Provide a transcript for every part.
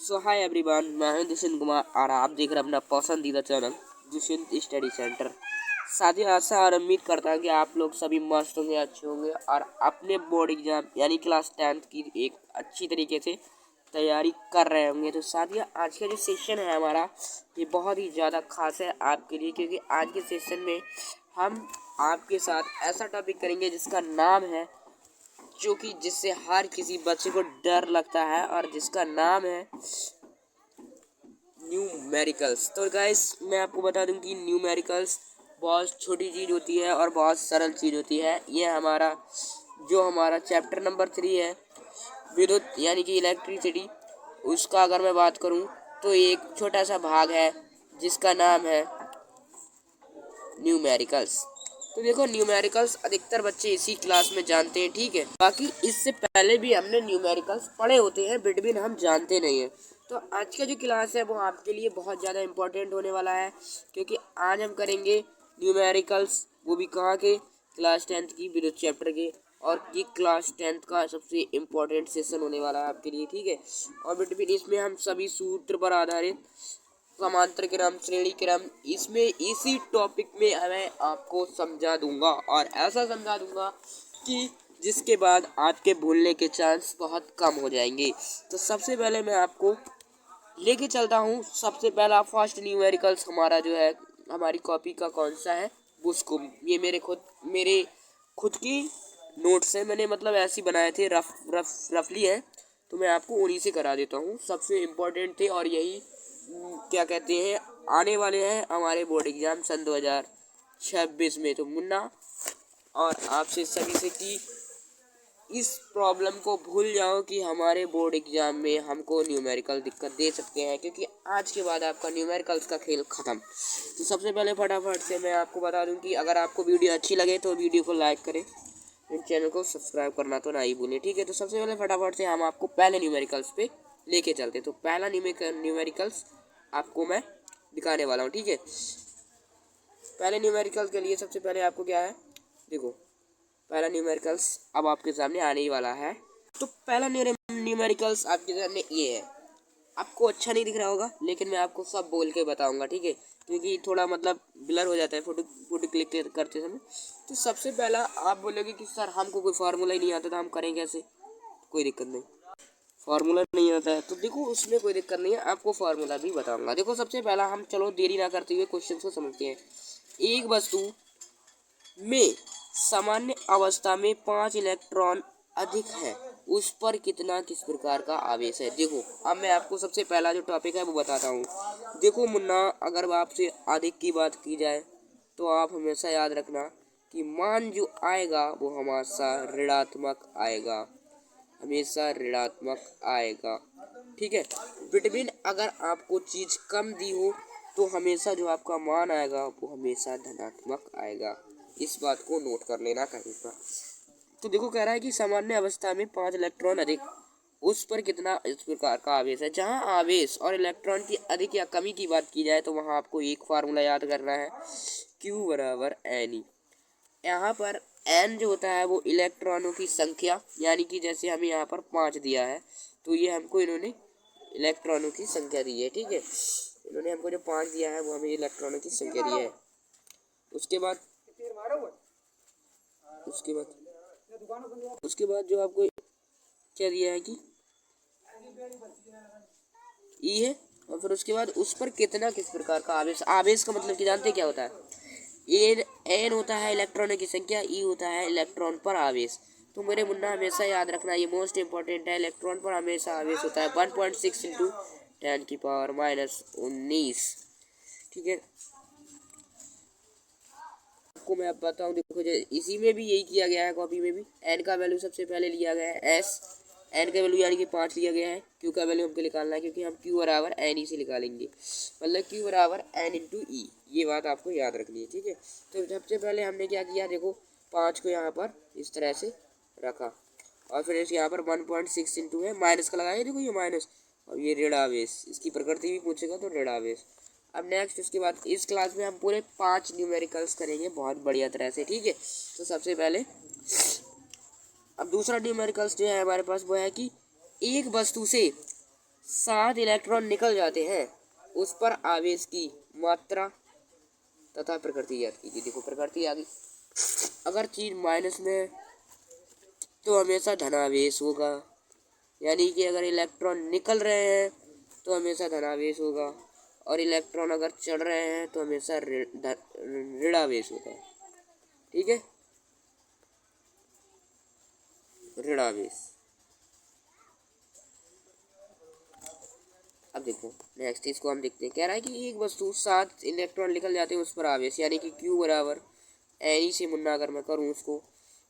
सो hi everyone, मैं हूं दुष्यंत कुमार और आप देख रहे हैं अपना पसंदीदा चैनल दुष्यंत स्टडी सेंटर। साथियों, आशा और उम्मीद करता हूं कि आप लोग सभी मस्त होंगे, अच्छे होंगे और अपने बोर्ड एग्जाम यानी क्लास 10th की एक अच्छी तरीके से तैयारी कर रहे होंगे। तो साथियों, आज का जो सेशन है हमारा ये बहुत ही ज़्यादा खास है आपके लिए, क्योंकि आज के सेशन में हम आपके साथ ऐसा टॉपिक करेंगे जिसका नाम है, जो कि जिससे हर किसी बच्चे को डर लगता है और जिसका नाम है न्यूमेरिकल्स। तो गाइस, मैं आपको बता दूं कि न्यूमेरिकल्स बहुत छोटी चीज़ होती है और बहुत सरल चीज़ होती है। ये हमारा चैप्टर नंबर 3 है, विद्युत यानी कि इलेक्ट्रिसिटी। उसका अगर मैं बात करूं तो एक छोटा सा भाग है जिसका नाम है न्यूमेरिकल्स। तो देखो, न्यूमेरिकल्स अधिकतर बच्चे इसी क्लास में जानते हैं, ठीक है। बाकी इससे पहले भी हमने न्यूमेरिकल्स पढ़े होते हैं, बिटवीन हम जानते नहीं हैं। तो आज का जो क्लास है वो आपके लिए बहुत ज़्यादा इम्पोर्टेंट होने वाला है, क्योंकि आज हम करेंगे न्यूमेरिकल्स, वो भी कहाँ के, क्लास 10th की विद्युत चैप्टर के। और ये क्लास 10th का सबसे इम्पोर्टेंट सेशन होने वाला है आपके लिए, ठीक है। और बिटवीन इसमें हम सभी सूत्र पर आधारित समांतर क्रम, श्रेणी क्रम, इसमें इसी टॉपिक में मैं आपको समझा दूंगा और ऐसा समझा दूंगा कि जिसके बाद आपके भूलने के चांस बहुत कम हो जाएंगे। तो सबसे पहले मैं आपको लेके चलता हूँ। सबसे पहला फर्स्ट न्यूमेरिकल्स हमारा जो है, हमारी कॉपी का कौन सा है, उसको ये मेरे खुद की नोट्स है, मैंने मतलब ऐसे बनाए थे, रफली है। तो मैं आपको उन्हीं से करा देता हूँ, सबसे इम्पोर्टेंट थे और यही क्या कहते हैं आने वाले हैं हमारे बोर्ड एग्जाम सन 2026 में। तो मुन्ना और आपसे सभी से कि इस प्रॉब्लम को भूल जाओ कि हमारे बोर्ड एग्जाम में हमको न्यूमेरिकल दिक्कत दे सकते हैं, क्योंकि आज के बाद आपका न्यूमेरिकल्स का खेल ख़त्म। तो सबसे पहले फटाफट से मैं आपको बता दूं कि अगर आपको वीडियो अच्छी लगे तो वीडियो को लाइक करें, चैनल को सब्सक्राइब करना तो ना ही भूलें, ठीक है। तो सबसे पहले फटाफट से हम आपको पहले न्यूमेरिकल्स पे लेके चलते। तो पहला न्यूमेरिकल्स आपको मैं दिखाने वाला हूँ, ठीक है। पहले न्यूमेरिकल्स के लिए सबसे पहले आपको क्या है, देखो, पहला न्यूमेरिकल्स अब आपके सामने आने ही वाला है। तो पहला न्यूमेरिकल्स आपके सामने ये है। आपको अच्छा नहीं दिख रहा होगा, लेकिन मैं आपको सब बोल के बताऊंगा, ठीक है, क्योंकि थोड़ा मतलब ब्लर हो जाता है फोटो क्लिक करते समय। तो सबसे पहला आप बोलोगे कि सर हमको कोई फार्मूला ही नहीं आता, तो हम करें कैसे। कोई दिक्कत नहीं, फार्मूला नहीं आता है तो देखो उसमें कोई दिक्कत नहीं है, आपको फार्मूला भी बताऊंगा। देखो, सबसे पहला हम चलो देरी ना करते हुए क्वेश्चन को समझते हैं। एक वस्तु में सामान्य अवस्था में 5 इलेक्ट्रॉन अधिक है, उस पर कितना किस प्रकार का आवेश है। देखो, अब मैं आपको सबसे पहला जो टॉपिक है वो बताता हूँ। देखो मुन्ना, अगर आपसे अधिक की बात की जाए तो आप हमेशा याद रखना कि मान जो आएगा वो हमेशा ऋणात्मक आएगा, हमेशा ऋणात्मक आएगा, ठीक है। बिटवीन अगर आपको चीज़ कम दी हो तो हमेशा जो आपका मान आएगा वो हमेशा धनात्मक आएगा। इस बात को नोट कर लेना कहीं पर। तो देखो, कह रहा है कि सामान्य अवस्था में 5 इलेक्ट्रॉन अधिक, उस पर कितना इस प्रकार का आवेश है। जहाँ आवेश और इलेक्ट्रॉन की अधिक या कमी की बात की जाए तो वहाँ आपको एक फार्मूला याद करना है, Q बराबर N। यहाँ पर n जो होता है वो इलेक्ट्रॉनों की संख्या, यानी कि जैसे हमें यहाँ पर 5 दिया है तो ये हमको इन्होंने इलेक्ट्रॉनों की संख्या दी है, ठीक है। इन्होंने हमको जो 5 दिया है वो हमें इलेक्ट्रॉनों की संख्या दी है। उसके बाद जो आपको क्या दिया है कि ई है, और फिर उसके बाद उस पर कितना किस प्रकार का आवेश। आवेश का मतलब कि जानते क्या होता है, एन होता है इलेक्ट्रॉनों की संख्या, ई होता है इलेक्ट्रॉन पर आवेश। तो मेरे मुन्ना हमेशा याद रखना, ये मोस्ट इंपॉर्टेंट है। इलेक्ट्रॉन पर हमेशा आवेश होता है 1.6 इंटू 10⁻⁻⁹, ठीक है। आपको मैं अब बताऊँ, देखो इसी में भी यही किया गया है, कॉपी में भी एन का वैल्यू सबसे पहले लिया गया है एस, एन का वैल्यू यानी कि 5 लिया गया है। क्यू का वैल्यू हमको निकालना है, क्योंकि हम क्यू बराबर एन ई से निकालेंगे, मतलब क्यू बराबर एन इंटू ई। ये बात आपको याद रखनी है, ठीक है। तो सबसे पहले हमने क्या किया, देखो 5 को यहाँ पर इस तरह से रखा, और फिर इस यहाँ पर 1.6 इंटू है, माइनस का लगाया, देखो ये माइनस, और ये ऋण आवेश, इसकी प्रकृति भी पूछेगा तो ऋण आवेश। अब नेक्स्ट उसके बाद इस क्लास में हम पूरे 5 न्यूमेरिकल्स करेंगे बहुत बढ़िया तरह से, ठीक है। तो सबसे पहले अब दूसरा न्यूमेरिकल्स जो है हमारे पास वो है कि एक वस्तु से 7 इलेक्ट्रॉन निकल जाते हैं, उस पर आवेश की मात्रा तथा प्रकृति याद कीजिए। देखो प्रकृति आ गई। अगर चीज माइनस में है तो हमेशा धनावेश होगा, यानी कि अगर इलेक्ट्रॉन निकल रहे हैं तो हमेशा धनावेश होगा, और इलेक्ट्रॉन अगर चढ़ रहे हैं तो हमेशा ऋणावेश होता है। ठीक है, ऋणावेश। अब देखो नेक्स्ट इसको हम देखते हैं। कह रहा है कि एक वस्तु 7 इलेक्ट्रॉन निकल जाते हैं, उस पर आवेश यानी कि Q बराबर एन से मुन्ना अगर मैं करूँ उसको,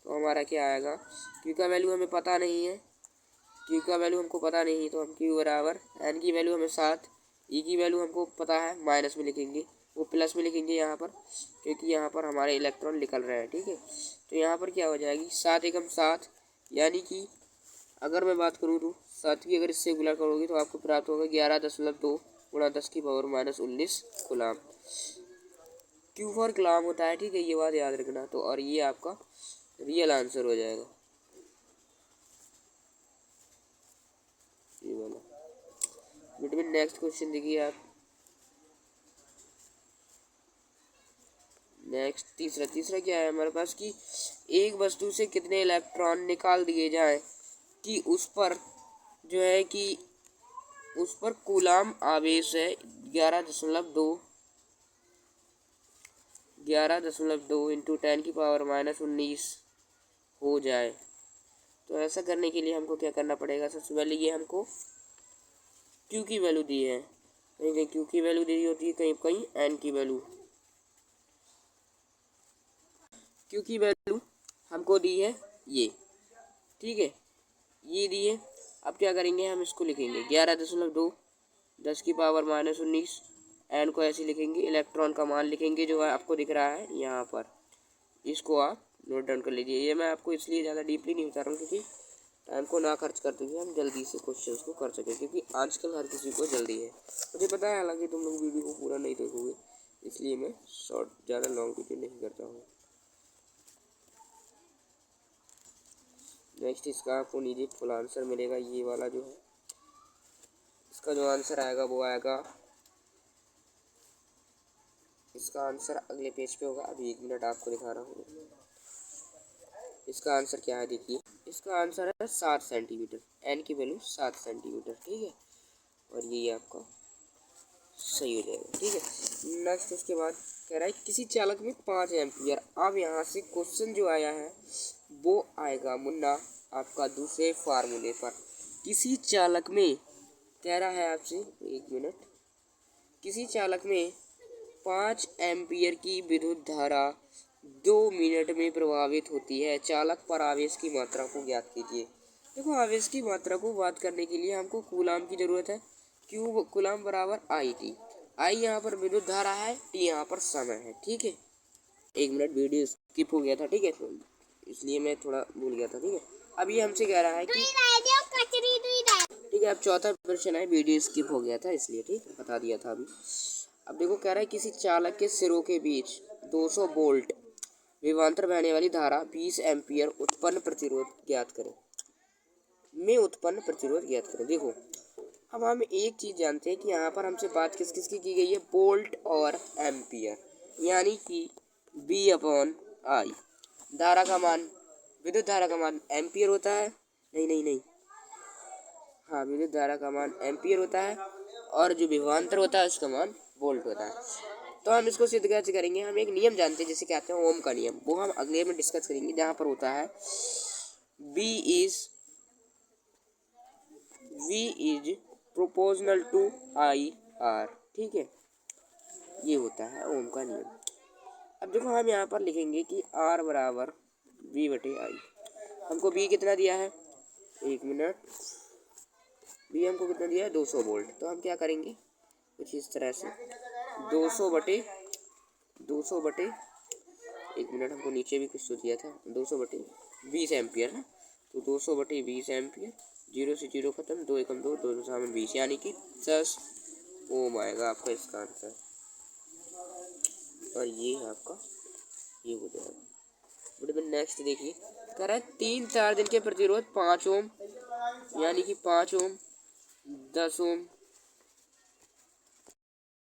तो हमारा क्या आएगा। Q का वैल्यू हमें पता नहीं है, Q का वैल्यू हमको पता नहीं है, तो हम Q बराबर एन की वैल्यू हमें 7, E की वैल्यू हमको पता है, माइनस में लिखेंगे, वो प्लस में लिखेंगे यहाँ पर, क्योंकि यहाँ पर हमारे इलेक्ट्रॉन निकल रहे हैं। ठीक है, तो यहाँ पर क्या हो जाएगी 7 एकम 7, यानी कि अगर मैं बात करूँ तो 7 की अगर इससे गुणा करोगे तो आपको प्राप्त होगा 11.2 गुणा 10 की power minus 19 coulomb. Q for coulomb होता है। ठीक है, ये बात याद रखना। तो और ये आपका रियल आंसर हो जाएगा, ये वाला। बिटवीन नेक्स्ट क्वेश्चन देखिए आप। नेक्स्ट तीसरा क्या है हमारे पास कि एक वस्तु से कितने इलेक्ट्रॉन निकाल दिए जाएं कि उस पर जो है कि उस पर कूलाम आवेश है 11.2 इंटू 10 की पावर माइनस 19 हो जाए। तो ऐसा करने के लिए हमको क्या करना पड़ेगा। सबसे पहले ये हमको Q की वैल्यू दी है, कहीं कहीं Q की वैल्यू दी होती है, कहीं कहीं N की वैल्यू। Q की वैल्यू हमको दी है ये, ठीक है, ये दी है। अब क्या करेंगे, हम इसको लिखेंगे 11.2 10 की पावर माइनस 19, एन को ऐसे लिखेंगे, इलेक्ट्रॉन का मान लिखेंगे जो है आपको दिख रहा है यहाँ पर, इसको आप नोट डाउन कर लीजिए। ये मैं आपको इसलिए ज़्यादा डीपली नहीं बता रहा हूँ क्योंकि टाइम को ना खर्च करते हुए हम जल्दी से क्वेश्चंस को कर सकें, क्योंकि आजकल हर किसी को जल्दी है। मुझे पता है, हालांकि तुम लोग वीडियो को पूरा नहीं देखोगे, इसलिए मैं शॉर्ट ज़्यादा लॉन्ग वीडियो नहीं करता हूँ। नेक्स्ट इसका आपको नीचे फुल आंसर मिलेगा, ये वाला जो है इसका जो आंसर आएगा वो आएगा, इसका आंसर अगले पेज पे होगा। अभी 1 मिनट आपको दिखा रहा हूँ। इसका आंसर क्या है देखिए, इसका आंसर है 7 सेंटीमीटर, एन की वैल्यू 7 सेंटीमीटर। ठीक है, और ये आपका सही हो जाएगा। ठीक है, नेक्स्ट उसके बाद कह रहा है किसी चालक में 5 एम्पियर। अब यहाँ से क्वेश्चन जो आया है वो आएगा मुन्ना आपका दूसरे फार्मूले पर। किसी चालक में कह रहा है आपसे, 1 मिनट, किसी चालक में 5 एम्पियर की विद्युत धारा 2 मिनट में प्रभावित होती है। चालक पर आवेश की मात्रा को ज्ञात कीजिए। देखो आवेश की मात्रा को बात करने के लिए हमको कूलाम की जरूरत है। Q कूलाम बराबर आई टी, आई यहाँ पर विद्युत धारा है, टी यहाँ पर समय है। ठीक है, 1 मिनट वीडियो स्किप हो गया था, ठीक है, इसलिए मैं थोड़ा भूल गया था। ठीक है, अब ये हमसे कह रहा है कि ठीक है, अब चौथा प्रश्न है, वीडियो स्किप हो गया था इसलिए, ठीक है, बता दिया था अभी। अब देखो कह रहा है किसी चालक के सिरों के बीच 200 वोल्ट विभवांतर बहने वाली धारा 20 एम्पियर उत्पन्न प्रतिरोध ज्ञात करें। ज्ञात करें। देखो अब हम एक चीज जानते हैं कि यहाँ पर हमसे बात किस किस की गई है, वोल्ट और एम्पियर, यानी कि V अपॉन आई। धारा का मान, विद्युत धारा का मान एम्पियर होता है, नहीं, हाँ, विद्युत धारा का मान एम्पियर होता है, और जो विभवांतर होता है उसका मान वोल्ट होता है। तो हम इसको सिद्ध कैसे करेंगे, हम एक नियम जानते हैं जिसे कहते हैं ओम का नियम, वो हम अगले में डिस्कस करेंगे, जहाँ पर होता है V is proportional to I R. ठीक है, ये होता है ओम का नियम। अब देखो हम यहाँ पर लिखेंगे कि R बराबर V बटे आई। हमको V कितना दिया है, 1 मिनट, V हमको कितना दिया है 200 वोल्ट। तो हम क्या करेंगे कुछ इस तरह से 200 बटे 1 मिनट, हमको नीचे भी कुछ तो दिया था, 200 बटे 20 एम्पियर है, तो 200 बटे 20 एम्पियर, 0 से 0 खत्म, 2 एकम 2, 2 सामने 20, यानी कि 10 ओम आएगा आपका इसका आंसर। और ये आपका ये हो जाएगा। बट नेक्स्ट देखिए, कह रहा है 3-4 दिन के प्रतिरोध 5 ओम, यानी कि 5 ओम 10 ओम,